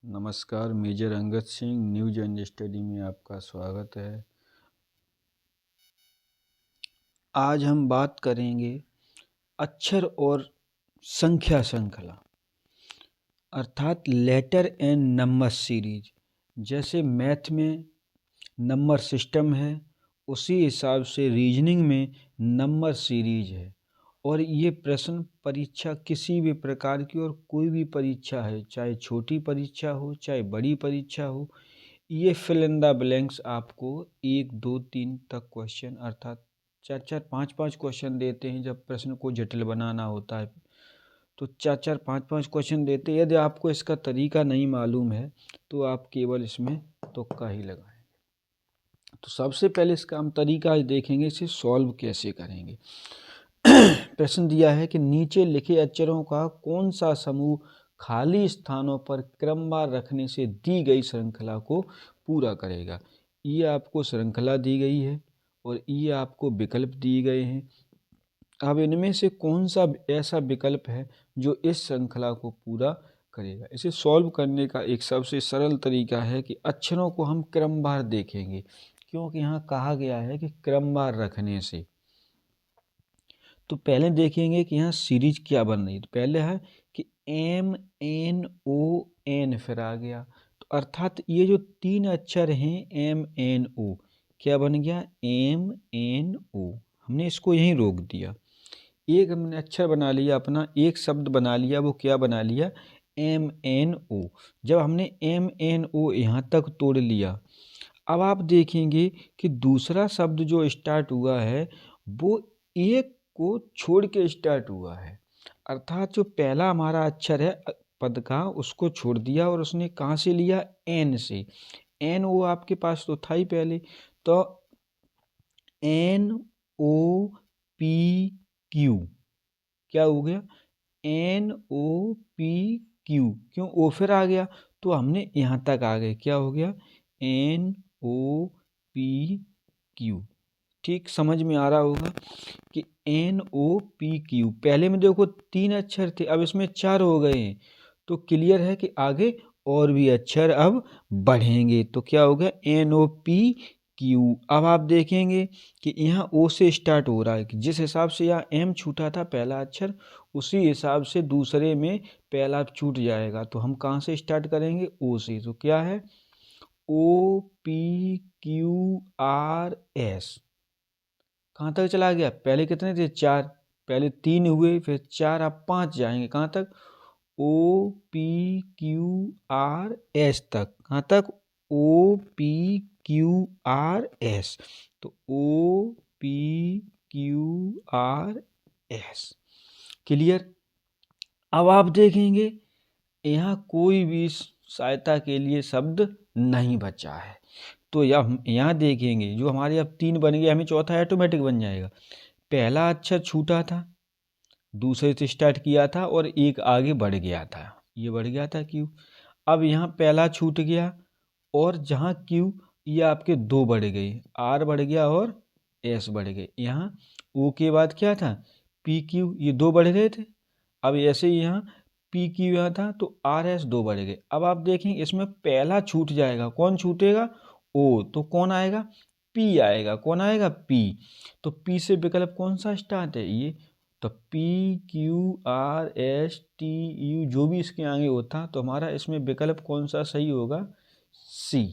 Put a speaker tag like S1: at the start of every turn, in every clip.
S1: नमस्कार, major Angad Singh news and study में आपका स्वागत है। आज हम बात करेंगे अक्षर और संख्या श्रृंखला अर्थात लेटर एंड नंबर सीरीज। जैसे मैथ में नंबर सिस्टम है, उसी हिसाब से रीजनिंग में नंबर सीरीज है। और ये प्रश्न परीक्षा किसी भी प्रकार की और कोई भी परीक्षा है, चाहे छोटी परीक्षा हो चाहे बड़ी परीक्षा हो, ये फिल इन द ब्लैंक्स आपको 1, 2, 3 तक क्वेश्चन अर्थात 4, 5 क्वेश्चन देते हैं। जब प्रश्न को जटिल बनाना होता है तो 4, 5 क्वेश्चन देते हैं। यदि आपको इसका तरीका नहीं मालूम है तो आप केवल इसमें तुक्का ही लगाएं। तो सबसे पहले इसका हम तरीका देखेंगे, इसे सॉल्व कैसे करेंगे। प्रश्न दिया है कि नीचे लिखे अक्षरों का कौन सा समूह खाली स्थानों पर क्रमवार रखने से दी गई श्रृंखला को पूरा करेगा। ये आपको श्रृंखला दी गई है और ये आपको विकल्प दिए गए हैं। अब इनमें से कौन सा ऐसा विकल्प है जो इस श्रृंखला को पूरा करेगा। इसे सॉल्व करने का एक सबसे सरल तरीका है कि अक्षरों को हम क्रमवार देखेंगे, क्योंकि यहाँ कहा गया है कि क्रमवार रखने से। तो पहले देखेंगे कि यहाँ सीरीज क्या बन रही है। तो पहले है कि MNON फिर आ गया, तो अर्थात ये जो 3 अक्षर हैं MNO क्या बन गया MNO। हमने इसको यहीं रोक दिया, एक हमने अक्षर बना लिया, अपना एक शब्द बना लिया, वो क्या बना लिया MNO। जब हमने MNO यहाँ तक तोड़ लिया, अब आप देखेंगे कि दूसरा शब्द जो स्टार्ट हुआ है वो एक को छोड़ के स्टार्ट हुआ है। अर्थात जो पहला हमारा अक्षर है पद का, उसको छोड़ दिया और उसने कहाँ से लिया एन से। एन वो आपके पास तो था ही पहले, तो NOPQ क्या हो गया NOPQ। क्यों ओ फिर आ गया, तो हमने यहाँ तक आ गए, क्या हो गया NOPQ। ठीक समझ में आ रहा होगा कि NOPQ। पहले में देखो 3 अक्षर थे, अब इसमें 4 हो गए हैं, तो क्लियर है कि आगे और भी अक्षर अब बढ़ेंगे। तो क्या हो गया NOPQ। अब आप देखेंगे कि यहाँ O से स्टार्ट हो रहा है, कि जिस हिसाब से यहाँ M छूटा था पहला अक्षर, उसी हिसाब से दूसरे में पहला छूट जाएगा। तो हम कहाँ से स्टार्ट करेंगे O से। तो क्या है OPQRS। कहाँ तक चला गया, पहले कितने थे 4, पहले 3 हुए फिर 4, अब 5 जाएंगे कहाँ तक OPQRS तक। कहाँ तक OPQRS। तो OPQRS क्लियर। अब आप देखेंगे यहाँ कोई भी सहायता के लिए शब्द नहीं बचा है, तो यहाँ देखेंगे जो हमारे अब 3 बन गए, हमें चौथा ऑटोमेटिक बन जाएगा। पहला अक्षर छूटा था, दूसरे से स्टार्ट किया था और एक आगे बढ़ गया था, ये बढ़ गया था Q। अब यहाँ पहला छूट गया और जहाँ Q ये आपके 2 बढ़ गए, R बढ़ गया और S बढ़ गए। यहाँ O के बाद क्या था PQ, ये 2 बढ़ गए थे। अब ऐसे ही यहाँ PQ यहाँ था तो RS 2 बढ़ गए। अब आप देखेंगे इसमें पहला छूट जाएगा, कौन छूटेगा O, तो कौन आएगा P आएगा। कौन आएगा P। तो P से विकल्प कौन सा स्टार्ट है ये, तो PQRSTU जो भी इसके आगे होता, तो हमारा इसमें विकल्प कौन सा सही होगा C।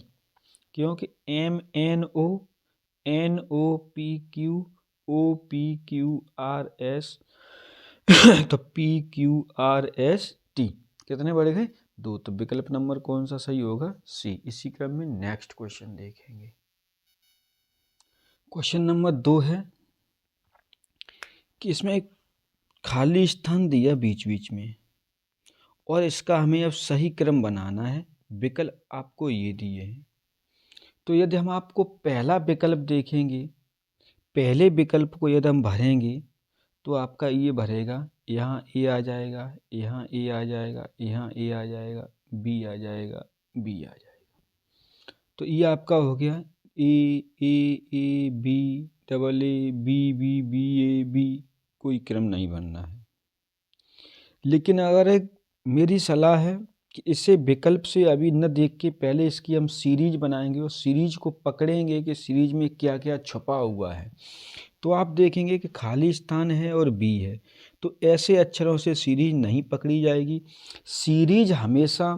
S1: क्योंकि MNO NOPQ OPQRS तो PQRST कितने बढ़ गए 2। तो विकल्प नंबर कौन सा सही होगा C। इसी क्रम में नेक्स्ट क्वेश्चन देखेंगे। क्वेश्चन नंबर 2 है कि इसमें एक खाली स्थान दिया बीच बीच में और इसका हमें अब सही क्रम बनाना है। विकल्प आपको ये दिए हैं, तो यदि हम आपको पहला विकल्प देखेंगे, पहले विकल्प को यदि हम भरेंगे तो आपका ये भरेगा, यहाँ A आ जाएगा, यहाँ A आ जाएगा, यहाँ A आ जाएगा, B आ जाएगा, B आ जाएगा। तो ये आपका हो गया A A A B double A B B B A B। कोई क्रम नहीं बनना है। लेकिन अगर एक मेरी सलाह है कि इसे विकल्प से अभी न देख के पहले इसकी हम सीरीज बनाएंगे और सीरीज को पकड़ेंगे कि सीरीज में क्या क्या छुपा हुआ है। तो आप देखेंगे कि खाली स्थान है और बी है, तो ऐसे अक्षरों से सीरीज नहीं पकड़ी जाएगी। सीरीज हमेशा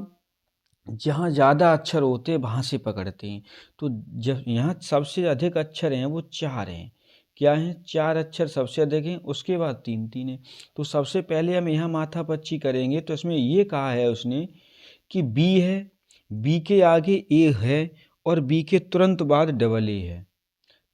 S1: जहाँ ज़्यादा अक्षर होते हैं वहाँ से पकड़ते हैं। तो जब यहाँ सबसे अधिक अक्षर हैं वो 4 हैं। क्या हैं? 4 अक्षर सबसे अधिक हैं, उसके बाद 3-3 हैं। तो सबसे पहले हम यहाँ माथापच्ची करेंगे, तो इसमें ये कहा है उसने कि बी है, बी के आगे ए है और बी के तुरंत बाद डबल ए है।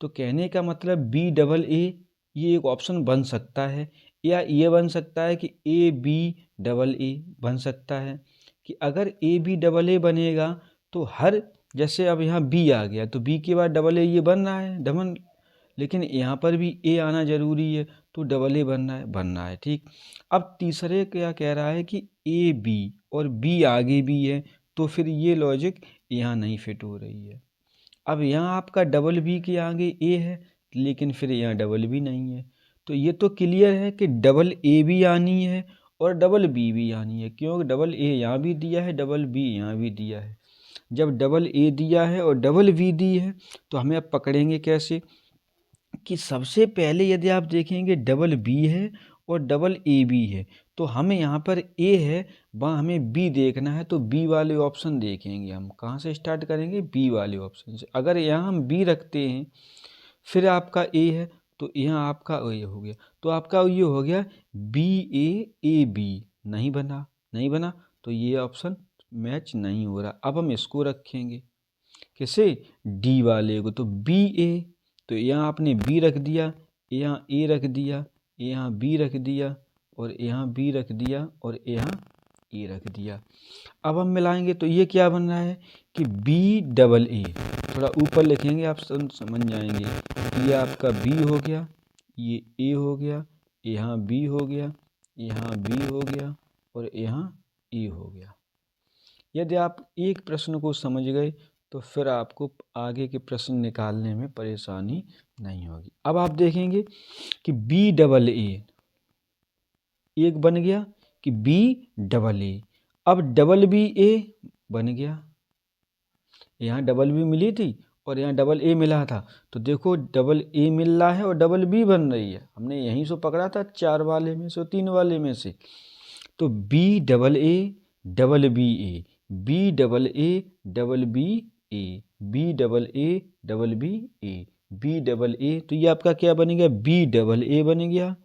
S1: तो कहने का मतलब बी डबल ए, ये एक ऑप्शन बन सकता है, या ये बन सकता है कि ए बी डबल ए बन सकता है। कि अगर ए बी डबल ए बनेगा तो हर, जैसे अब यहाँ बी आ गया तो बी के बाद डबल ए ये बन रहा है डबल, लेकिन यहाँ पर भी ए आना जरूरी है तो डबल ए बनना है। ठीक, अब तीसरे क्या कह रहा है कि ए बी और बी आगे भी है, तो फिर ये लॉजिक यहाँ नहीं फिट हो रही है। अब यहाँ आपका डबल बी के आगे ए है, लेकिन फिर यहाँ डबल बी नहीं है। तो ये तो क्लियर है कि डबल ए भी आनी है और डबल बी भी आनी है, क्योंकि डबल ए यहाँ भी दिया है, डबल बी यहाँ भी दिया है। जब डबल ए दिया है और डबल बी दी है तो हमें अब पकड़ेंगे कैसे कि सबसे पहले यदि आप देखेंगे डबल बी है और डबल ए बी है, तो हमें यहाँ पर ए है, वहाँ हमें बी देखना है, तो बी वाले ऑप्शन देखेंगे। हम कहाँ से स्टार्ट करेंगे? बी वाले ऑप्शन से। अगर यहाँ हम बी रखते हैं फिर आपका ए है, तो यहाँ आपका ये हो गया, तो आपका ये हो गया बी ए बी। नहीं बना तो ये ऑप्शन मैच नहीं हो रहा। अब हम इसको रखेंगे किसे? डी वाले को। तो बी ए, तो यहाँ आपने बी रख दिया, यहाँ ए रख दिया, यहाँ बी रख दिया और यहाँ बी रख दिया और यहाँ ए रख दिया। अब हम मिलाएंगे तो ये क्या बन रहा है कि बी डबल ए। थोड़ा ऊपर लिखेंगे आप समझ जाएंगे। ये आपका बी हो गया, ये ए हो गया, यहाँ बी हो गया, यहाँ बी हो गया और यहाँ ए हो गया। यदि आप एक प्रश्न को समझ गए तो फिर आपको आगे के प्रश्न निकालने में परेशानी नहीं होगी। अब आप देखेंगे कि बी डबल ए एक बन गया कि बी डबल ए। अब डबल बी ए बन गया, यहाँ डबल बी मिली थी और यहाँ डबल ए मिला था, तो देखो डबल ए मिल रहा है और डबल बी बन रही है। हमने यहीं से पकड़ा था 4 वाले में से, 3 वाले में से। तो B double A double B A, B double A double B A, B double A double B A, B double A, तो ये आपका क्या बन गया? बी डबल ए बन गया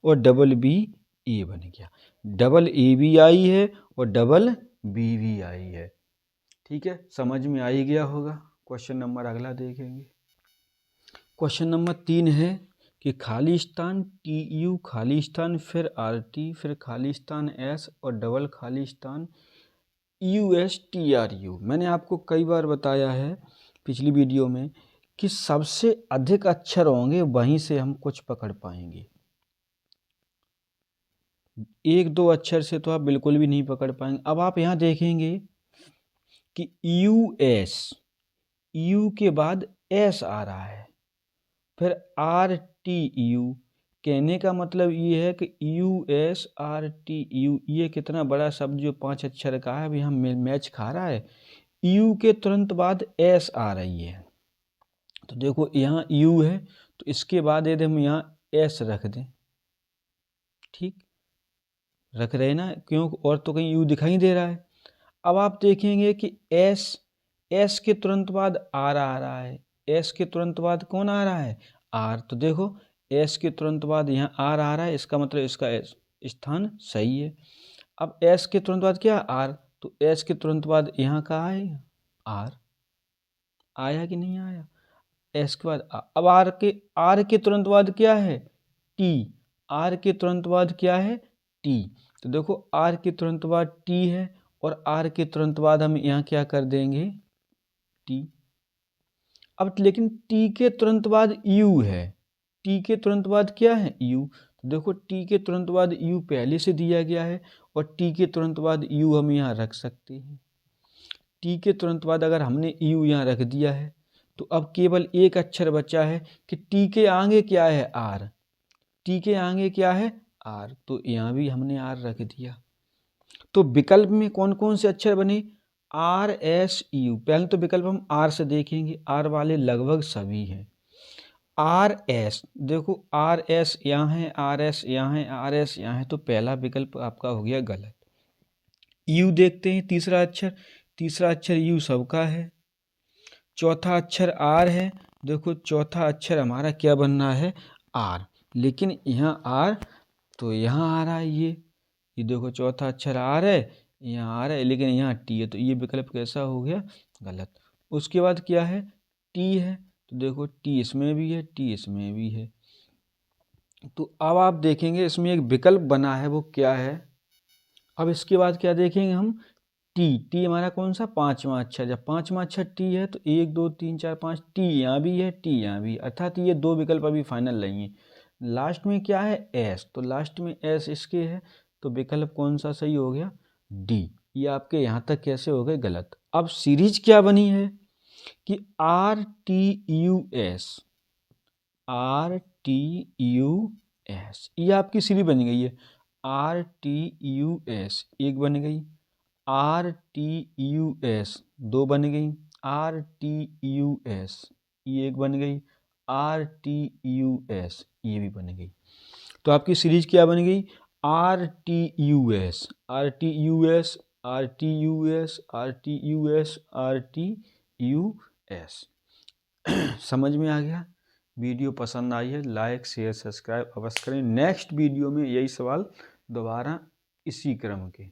S1: और डबल बी ए बन गया। डबल ए भी आई है और डबल बी भी आई है। ठीक है, समझ में आ ही गया होगा। क्वेश्चन नंबर अगला देखेंगे। क्वेश्चन नंबर 3 है कि खाली स्थान टी यू, खाली स्थान फिर आर टी, फिर खाली स्थान एस और डबल खाली स्थान U S T R you. मैंने आपको कई बार बताया है पिछली वीडियो में कि सबसे अधिक अक्षर होंगे वहीं से हम कुछ पकड़ पाएंगे। 1-2 अक्षर से तो आप बिल्कुल भी नहीं पकड़ पाएंगे। अब आप यहाँ देखेंगे कि यू एस, यू के बाद एस आ रहा है, फिर आर टी यू। कहने का मतलब ये है कि U S R T U, ये कितना बड़ा शब्द जो 5 अक्षर का है, अभी हम मैच खा रहा है। यू के तुरंत बाद एस आ रही है, तो देखो यहाँ यू है तो इसके बाद यदि हम यहाँ एस रख दें, ठीक रख रहे ना, क्योंकि और तो कहीं यू दिखाई दे रहा है। अब आप देखेंगे कि एस के तुरंत बाद आर आ रहा है, एस के तुरंत बाद कौन आ रहा है? आर। तो देखो एस के तुरंत बाद यहाँ आर आ रहा है, इसका मतलब इसका स्थान सही है। अब एस के तुरंत बाद क्या? आर। तो एस के तुरंत बाद यहाँ का आएगा आर। आया कि नहीं आया? एस के बाद अब आर के तुरंत बाद क्या है? टी। आर के तुरंत बाद क्या है? टी। तो देखो आर के तुरंत बाद टी है और आर के तुरंत बाद हम यहाँ क्या कर देंगे? टी। अब लेकिन टी के तुरंत बाद यू है, टी के तुरंत बाद क्या है? यू। तो देखो टी के तुरंत बाद यू पहले से दिया गया है और टी के तुरंत बाद यू हम यहाँ रख सकते हैं। टी के तुरंत बाद अगर हमने यू यहाँ रख दिया है तो अब केवल एक अक्षर बचा है कि टी के आगे क्या है? आर। टी के आगे क्या है? आर। तो यहाँ भी हमने आर रख दिया। तो विकल्प में कौन कौन से अक्षर बने? R S U. पहले तो विकल्प हम आर से देखेंगे, आर वाले लगभग सभी हैं। आर एस, देखो आर एस यहाँ है, आर एस यहाँ है, आर एस यहाँ है, तो पहला विकल्प आपका हो गया गलत। यू देखते हैं, तीसरा अक्षर यू सबका है। चौथा अक्षर आर है, देखो चौथा अक्षर हमारा क्या बनना है? आर। लेकिन यहाँ आर, तो यहाँ आ रहा है ये देखो चौथा अक्षर आर है, यहाँ आर है, लेकिन यहाँ टी है, तो ये विकल्प कैसा हो गया? गलत। उसके बाद क्या है? टी है, तो देखो टी इसमें भी है, टी इसमें भी है। तो अब आप देखेंगे इसमें एक विकल्प बना है, वो क्या है? अब इसके बाद क्या देखेंगे हम? टी हमारा कौन सा? पांचवा अक्षर। जब पांचवा अक्षर टी है तो 1 2 3 4 5 टी यहाँ भी है, टी यहाँ भी, अर्थात ये दो विकल्प अभी फाइनल नहीं है। लास्ट में क्या है? एस, तो लास्ट में एस इसके है, तो विकल्प कौन सा सही हो गया? डी। ये आपके यहाँ तक कैसे हो गए? गलत। अब सीरीज क्या बनी है कि R T U S, R T U S, ये आपकी सीरीज बन गई है। आर टी यू एस एक बन गई, आर टी यू एस दो बन गई, आर टी यू एस ये एक बन गई, आर टी यू एस ये भी बन गई। तो आपकी सीरीज क्या बन गई? R T U S, R T U S, R T U S, R T U S, R T U S. समझ में आ गया? वीडियो पसंद आई है, लाइक शेयर सब्सक्राइब अवश्य करें। नेक्स्ट वीडियो में यही सवाल दोबारा इसी क्रम के